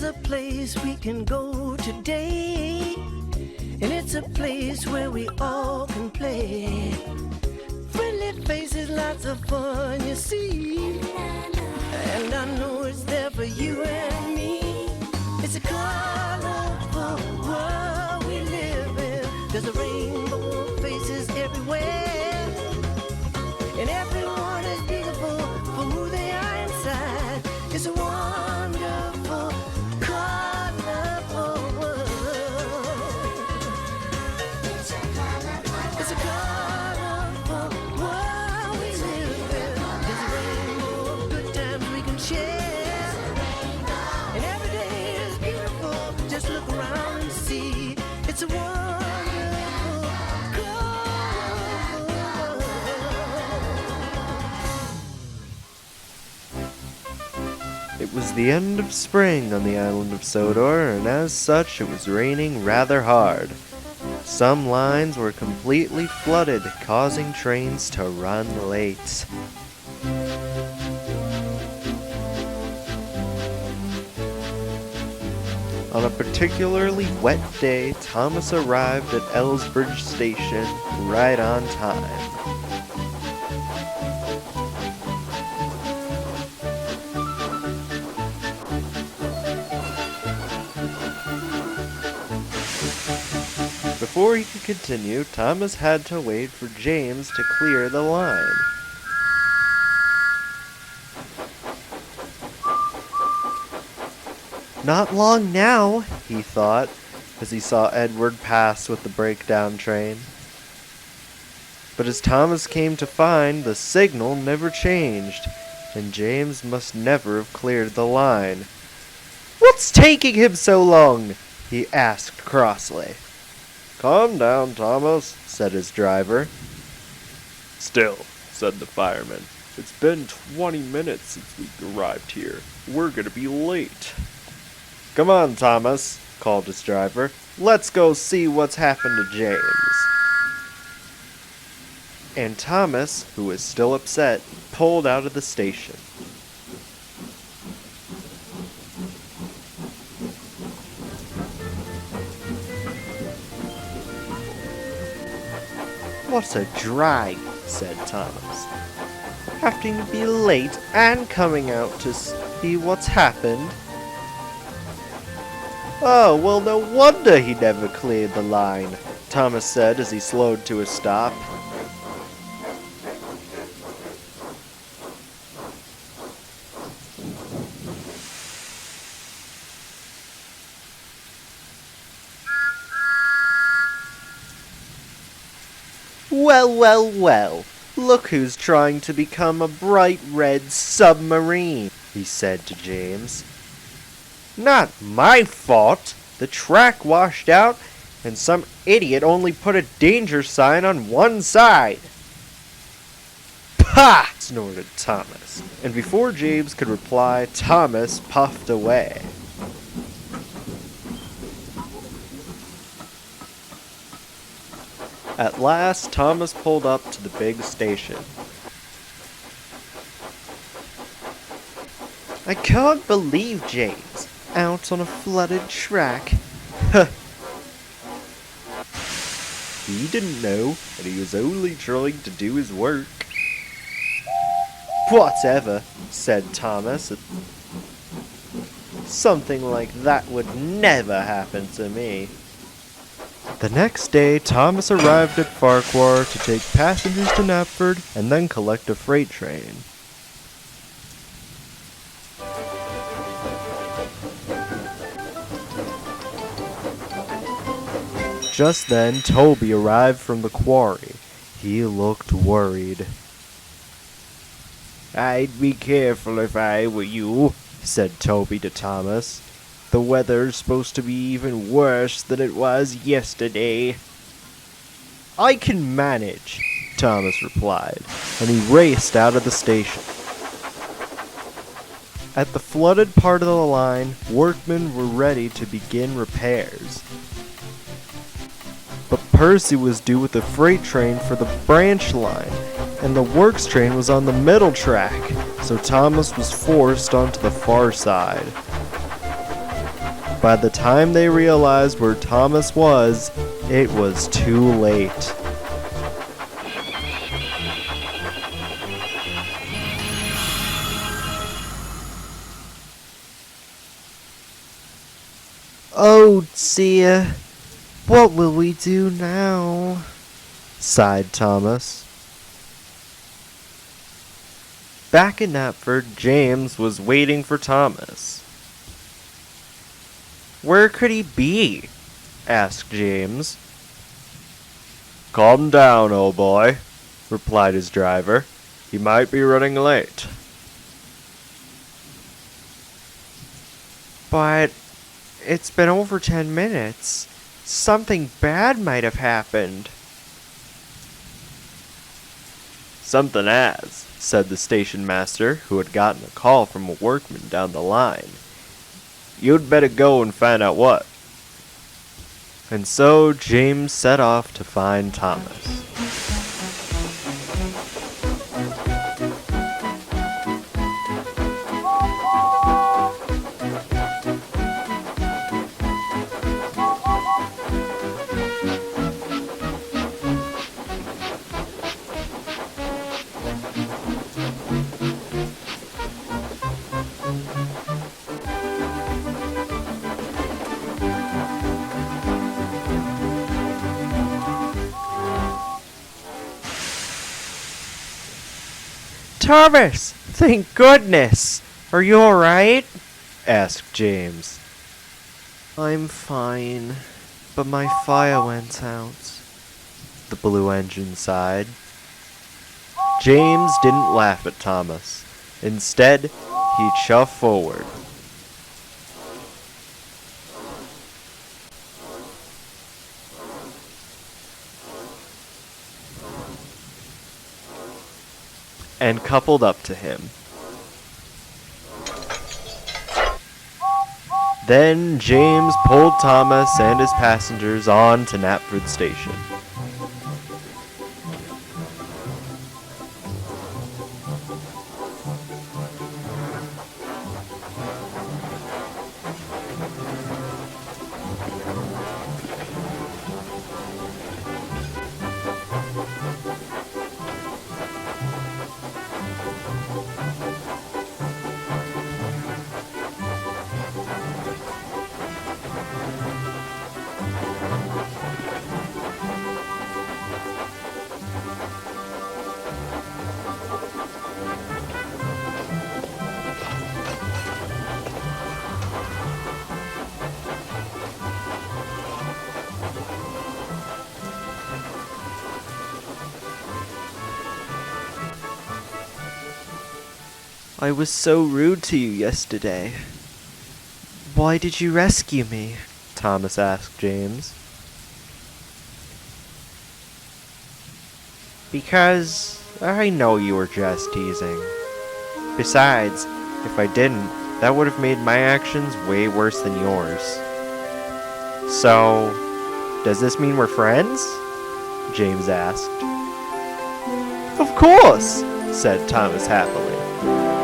a place we can go today, and it's a place where we all can play. Friendly faces, lots of fun, you see. And I know it's there for you and me. It's a colorful world we live in. There's a rainbow of faces everywhere, and everyone is beautiful for who they are inside. It's a wonderful, colorful world. It's a colorful world we live in. There's a rainbow of good times we can share, and every day is beautiful. Just look around and see. It's a wonderful, colorful world. It was the end of spring on the island of Sodor, and as such it was raining rather hard. Some lines were completely flooded, causing trains to run late. On a particularly wet day, Thomas arrived at Ellsbridge Station right on time. Before he could continue, Thomas had to wait for James to clear the line. Not long now, he thought, as he saw Edward pass with the breakdown train. But as Thomas came to find, the signal never changed, and James must never have cleared the line. "What's taking him so long?" he asked crossly. "Calm down, Thomas," said his driver. "Still," said the fireman, "it's been 20 minutes since we arrived here. We're gonna be late." "Come on, Thomas," called his driver. "Let's go see what's happened to James." And Thomas, who was still upset, pulled out of the station. "What a drag," said Thomas. "Having to be late and coming out to see what's happened. Oh, well, no wonder he never cleared the line," Thomas said as he slowed to a stop. "Well, well, well, look who's trying to become a bright red submarine," he said to James. "Not my fault. The track washed out, and some idiot only put a danger sign on one side." "Pah!" snorted Thomas, and before James could reply, Thomas puffed away. At last, Thomas pulled up to the big station. "I can't believe James out on a flooded track." He didn't know, and he was only trying to do his work. "Whatever," said Thomas. "Something like that would never happen to me." The next day, Thomas arrived at Farquhar to take passengers to Knapford and then collect a freight train. Just then, Toby arrived from the quarry. He looked worried. "I'd be careful if I were you," said Toby to Thomas. "The weather's supposed to be even worse than it was yesterday." "I can manage," Thomas replied, and he raced out of the station. At the flooded part of the line, workmen were ready to begin repairs. But Percy was due with the freight train for the branch line, and the works train was on the middle track, so Thomas was forced onto the far side. by the time they realized where Thomas was, it was too late. Oh dear, what will we do now? Sighed Thomas. Back in Knapford, James was waiting for Thomas. Where could he be? Asked James. Calm down, old boy, replied his driver. He might be running late. But it's been over 10 minutes. Something bad might have happened. Something has, said the station master, who had gotten a call from a workman down the line. You'd better go and find out what. And so James set off to find Thomas. Thomas! Thank goodness! Are you alright? Asked James. I'm fine, but my fire went out. The blue engine sighed. James didn't laugh at Thomas. Instead, he chuffed forward. And coupled up to him. Then James pulled Thomas and his passengers on to Knapford Station. I was so rude to you yesterday. Why did you rescue me? Thomas asked James. Because I know you were just teasing. Besides, if I didn't, that would have made my actions way worse than yours. So, does this mean we're friends? James asked. Of course, said Thomas happily.